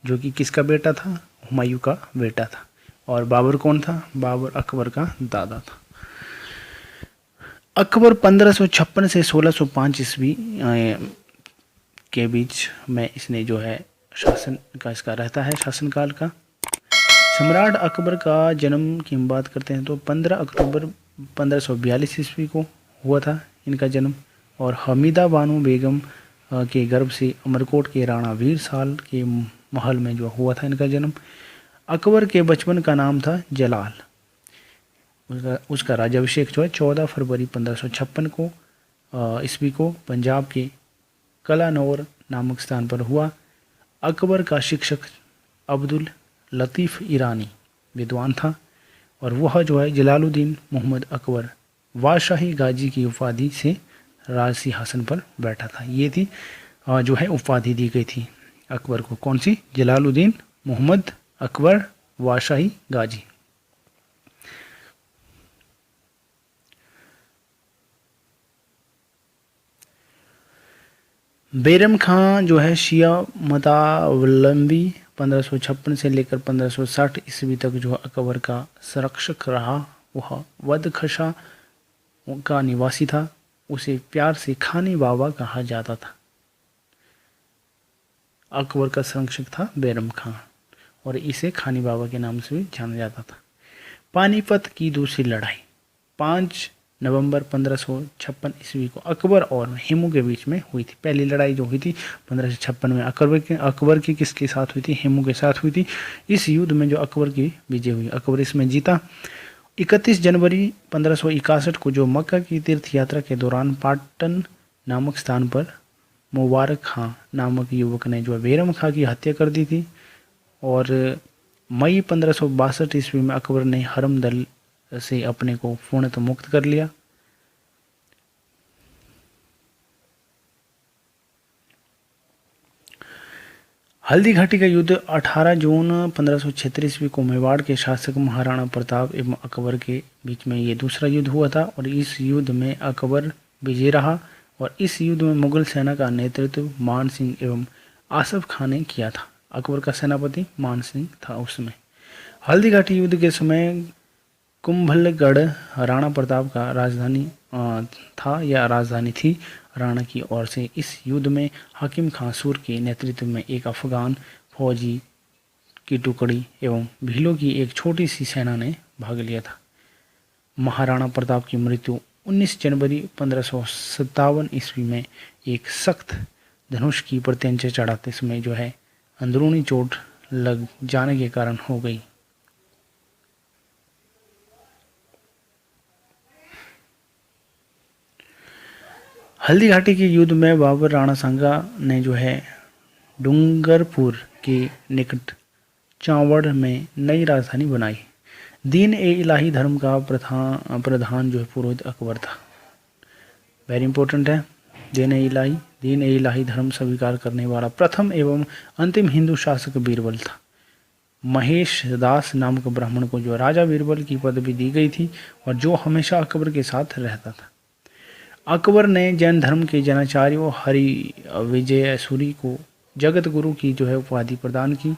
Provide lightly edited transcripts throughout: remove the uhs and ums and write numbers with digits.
जो कि किसका बेटा था? हुमायूं का बेटा था। और बाबर कौन था? बाबर अकबर का दादा था। अकबर 1556 से 1605 ईस्वी के बीच में इसने जो है शासन का इसका रहता है, शासनकाल का। सम्राट अकबर का जन्म की हम बात करते हैं तो 15 अक्टूबर 1542 ईस्वी को हुआ था इनका जन्म। और हमीदा बानो बेगम के गर्भ से अमरकोट के राणा वीर साल के महल में जो हुआ था इनका जन्म। अकबर के बचपन का नाम था जलाल। उसका राज्याभिषेक जो है 14 फरवरी 1556 को ईस्वी को पंजाब के कलानौर नामक स्थान पर हुआ। अकबर का शिक्षक अब्दुल लतीफ़ ईरानी विद्वान था और वह जो है जलालुद्दीन मोहम्मद अकबर वाशाही गाजी की उपाधि से राज सिंहासन पर बैठा था। ये थी जो है उपाधि दी गई थी अकबर को, कौन सी? जलालुद्दीन मोहम्मद अकबर वाशाही गाजी। बैरम खां जो है शिया मतावलंबी 1556 से लेकर 1560 ईस्वी तक जो अकबर का संरक्षक रहा। वह वदखशा का निवासी था। उसे प्यार से खानी बाबा कहा जाता था। अकबर का संरक्षक था बैरम खां और इसे खानी बाबा के नाम से भी जाना जाता था। पानीपत की दूसरी लड़ाई 5 नवंबर 1556 ईस्वी को अकबर और हेमू के बीच में हुई थी। पहली लड़ाई जो हुई थी 1556 में अकबर की किसके साथ हुई थी? हेमू के साथ हुई थी। इस युद्ध में जो अकबर की विजय हुई, अकबर इसमें जीता। 31 जनवरी 1561 को जो मक्का की तीर्थ यात्रा के दौरान पाटन नामक स्थान पर मुबारक खां नामक युवक ने जो बैरम खां की हत्या कर दी थी। और मई 1562 ईस्वी में अकबर ने हरम दल से अपने को पूर्णतः मुक्त कर लिया। हल्दी घाटी का युद्ध 18 जून 1576 ईस्वी को मेवाड़ के शासक महाराणा प्रताप एवं अकबर के बीच में ये दूसरा युद्ध हुआ था और इस युद्ध में अकबर विजयी रहा। और इस युद्ध में मुगल सेना का नेतृत्व मान सिंह एवं आसफ खां ने किया था। अकबर का सेनापति मान सिंह था उसमें। हल्दी घाटी युद्ध के समय कुंभलगढ़ राणा प्रताप का राजधानी था या राजधानी थी राणा की ओर से। इस युद्ध में हाकिम खां सूर के नेतृत्व में एक अफगान फौजी की टुकड़ी एवं भीलों की एक छोटी सी सेना ने भाग लिया था। महाराणा प्रताप की मृत्यु 19 जनवरी 1557 ईस्वी में एक सख्त धनुष की प्रत्यंचा चढ़ाते समय जो है अंदरूनी चोट लग जाने के कारण हो गई। हल्दी घाटी के युद्ध में बाबर राणा सांगा ने जो है डूंगरपुर के निकट चावड़ में नई राजधानी बनाई। दीन ए इलाही धर्म का प्रधान जो है पुरोहित अकबर था। वेरी इंपॉर्टेंट है। दीन ए इलाही धर्म स्वीकार करने वाला प्रथम एवं अंतिम हिंदू शासक बीरबल था। महेश दास नामक ब्राह्मण को जो राजा बीरबल की पदवी दी गई थी और जो हमेशा अकबर के साथ रहता था। अकबर ने जैन धर्म के जनाचार्य हरि विजय सूरी को जगत गुरु की जो है उपाधि प्रदान की।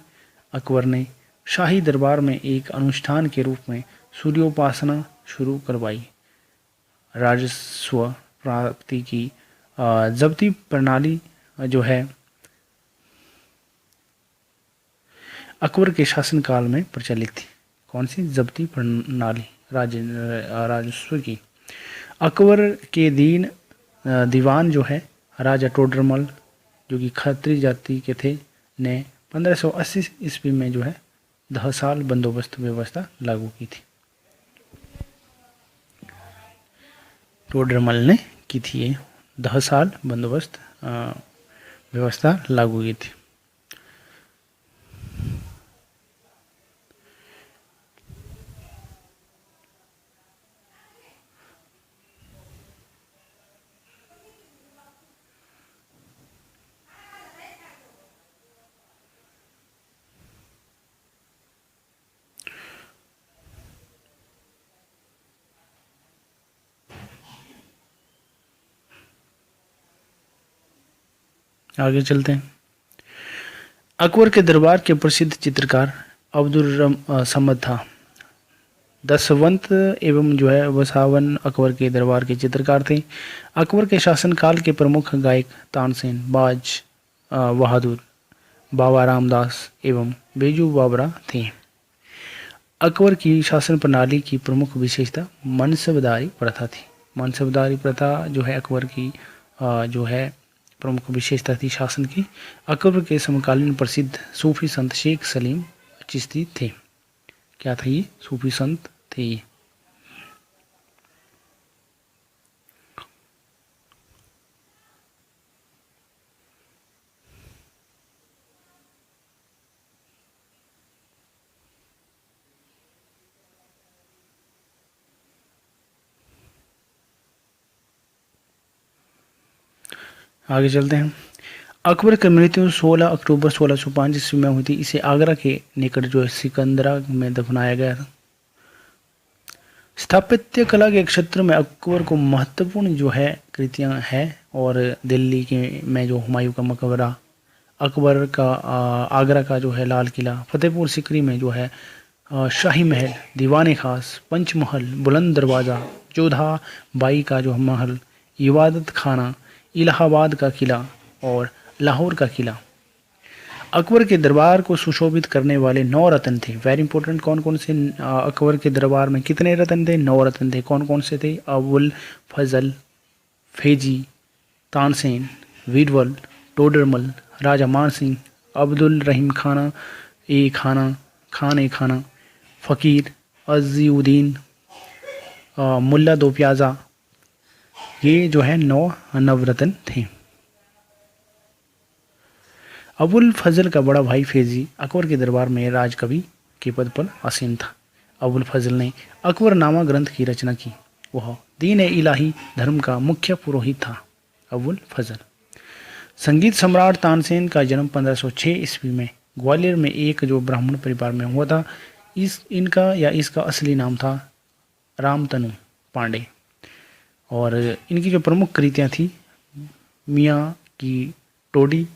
अकबर ने शाही दरबार में एक अनुष्ठान के रूप में सूर्योपासना शुरू करवाई। राजस्व प्राप्ति की जब्ती प्रणाली जो है अकबर के शासनकाल में प्रचलित थी। कौन सी जब्ती प्रणाली? राजस्व की। अकबर के दीवान जो है राजा टोडरमल जो कि खत्री जाति के थे ने 1580 ईस्वी में जो है 10 साल बंदोबस्त व्यवस्था लागू की थी। टोडरमल ने की थी ये 10 साल बंदोबस्त व्यवस्था लागू की थी। आगे चलते हैं। अकबर के दरबार के प्रसिद्ध चित्रकार अब्दुल समद था। दसवंत एवं जो है वसावन अकबर के दरबार के चित्रकार थे। अकबर के शासनकाल के प्रमुख गायक तानसेन, बाज बहादुर, बाबा रामदास एवं बेजू बाबरा थे। अकबर की शासन प्रणाली की प्रमुख विशेषता मनसबदारी प्रथा थी। मनसबदारी प्रथा जो है अकबर की जो है प्रमुख विशेषता थी शासन की। अकबर के समकालीन प्रसिद्ध सूफी संत शेख सलीम चिश्ती थे। क्या था ये? सूफी संत थे ये। आगे चलते हैं। अकबर की मृत्यु 16 अक्टूबर 1605 ईस्वी में हुई थी। इसे आगरा के निकट जो है सिकंदरा में दफनाया गया था। स्थापत्य कला के क्षेत्र में अकबर को महत्वपूर्ण जो है कृतियां हैं और दिल्ली के में जो हुमायूं का मकबरा, अकबर का आगरा का जो है लाल किला, फतेहपुर सिकरी में जो है शाही महल, दीवान खास, पंचमहल, बुलंद दरवाज़ा, जोधा बाई का जो महल, इबादत खाना, इलाहाबाद का किला और लाहौर का किला। अकबर के दरबार को सुशोभित करने वाले 9 रत्न थे। Very important. कौन कौन से अकबर के दरबार में कितने रत्न थे? 9 रत्न थे। कौन कौन से थे? अबुल फजल, फेजी, तानसेन, वीरबल, टोडरमल, राजा मान सिंह, अब्दुल रहीम खाना ए खाना, फ़कीर, अजीउद्दीन, मुल्ला दो प्याजा। ये जो है 9 नवरत्न थे। अबुल फजल का बड़ा भाई फैजी अकबर के दरबार में राजकवि के पद पर आसीन था। अबुल फजल ने अकबरनामा ग्रंथ की रचना की। वह दीन इलाही धर्म का मुख्य पुरोहित था। अबुल फजल। संगीत सम्राट तानसेन का जन्म 1506 ईस्वी में ग्वालियर में एक जो ब्राह्मण परिवार में हुआ था। इसका असली नाम था रामतनु पांडे। और इनकी जो प्रमुख कृतियाँ थी, मियाँ की टोडी,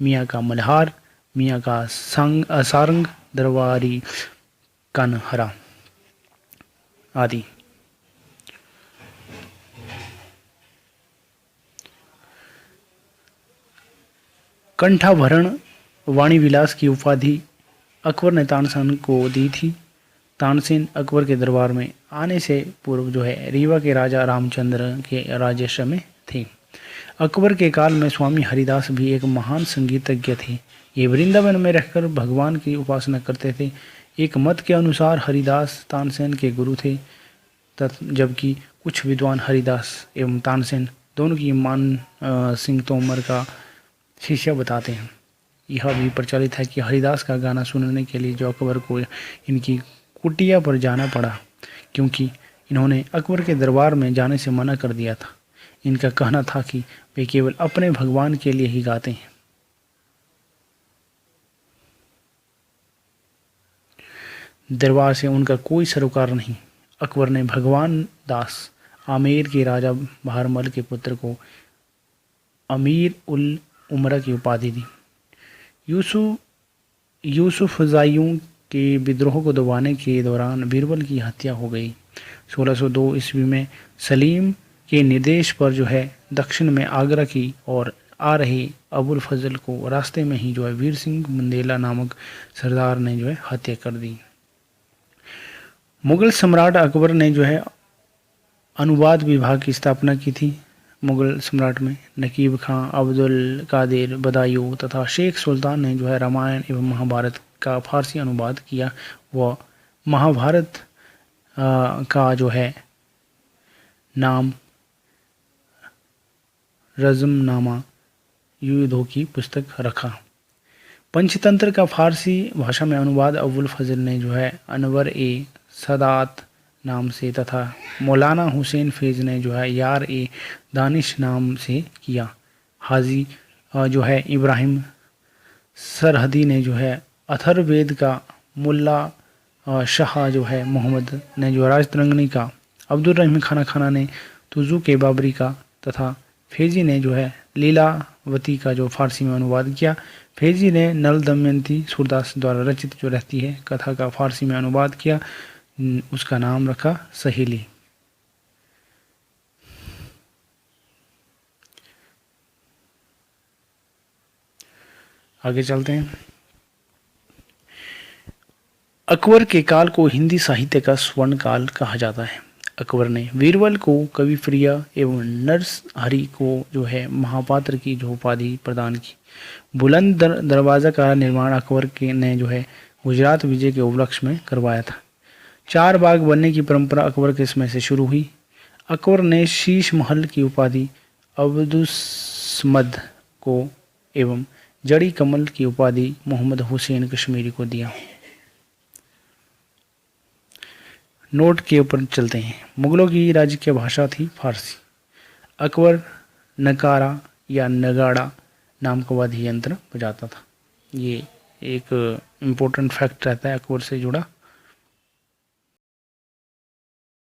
मियाँ का मल्हार, मियाँ का सारंग, दरबारी कनहरा आदि। कंठाभरण वाणी विलास की उपाधि अकबर ने तानसेन को दी थी। तानसेन अकबर के दरबार में आने से पूर्व जो है रीवा के राजा रामचंद्र के राजस्व में थे। अकबर के काल में स्वामी हरिदास भी एक महान संगीतज्ञ थे। ये वृंदावन में रहकर भगवान की उपासना करते थे। एक मत के अनुसार हरिदास तानसेन के गुरु थे, जबकि कुछ विद्वान हरिदास एवं तानसेन दोनों की मान सिंह तोमर का शिष्य बताते हैं। यह भी प्रचलित है कि हरिदास का गाना सुनने के लिए जो अकबर को इनकी कुटिया पर जाना पड़ा, क्योंकि इन्होंने अकबर के दरबार में जाने से मना कर दिया था। इनका कहना था कि वे केवल अपने भगवान के लिए ही गाते हैं। दरबार से उनका कोई सरोकार नहीं। अकबर ने भगवान दास आमेर के राजा बहारमल के पुत्र को अमीर उल उमरा की उपाधि दी। यूसुफजाइयों के विद्रोह को दबाने के दौरान बीरबल की हत्या हो गई। 1602 ईस्वी में सलीम के निर्देश पर जो है दक्षिण में आगरा की ओर आ रहे अबुल फजल को रास्ते में ही जो है वीर सिंह मंदेला नामक सरदार ने जो है हत्या कर दी। मुगल सम्राट अकबर ने जो है अनुवाद विभाग की स्थापना की थी। मुगल सम्राट में नकीब खां, अब्दुल कादिर बदायूं तथा शेख सुल्तान ने जो है रामायण एवं महाभारत का फारसी अनुवाद किया। वह महाभारत का जो है नाम रज़मनामा युद्धों की पुस्तक रखा। पंचतंत्र का फारसी भाषा में अनुवाद अबुल फजल ने जो है अनवर ए सदात नाम से तथा मौलाना हुसैन फैज़ ने जो है यार ए दानिश नाम से किया। हाजी जो है इब्राहिम सरहदी ने जो है अथर्ववेद का, मुल्ला शाह जो है मोहम्मद ने जो राजतरंगनी का, अब्दुल रहीम खाना ने तुजू के बाबरी का तथा फैज़ी ने जो है लीलावती का जो फारसी में अनुवाद किया। फेजी ने नल दमयंती सूरदास द्वारा रचित जो रहती है कथा का फारसी में अनुवाद किया, उसका नाम रखा सहेली। आगे चलते हैं। अकबर के काल को हिंदी साहित्य का स्वर्ण काल कहा जाता है। अकबर ने बीरबल को कवि प्रिया एवं नरहरि को जो है महापात्र की जो उपाधि प्रदान की। बुलंद दरवाज़ा का निर्माण अकबर के ने जो है गुजरात विजय के उपलक्ष्य में करवाया था। 4 बाग बनने की परंपरा अकबर के समय से शुरू हुई। अकबर ने शीश महल की उपाधि अब्दुस्समद को एवं जड़ी कमल की उपाधि मोहम्मद हुसैन कश्मीरी को दिया। नोट के ऊपर चलते हैं। मुगलों की राजकीय भाषा थी फारसी। अकबर नकारा या नगाड़ा नाम का वाद्य यंत्र बजाता था। ये एक इम्पोर्टेंट फैक्ट रहता है अकबर से जुड़ा।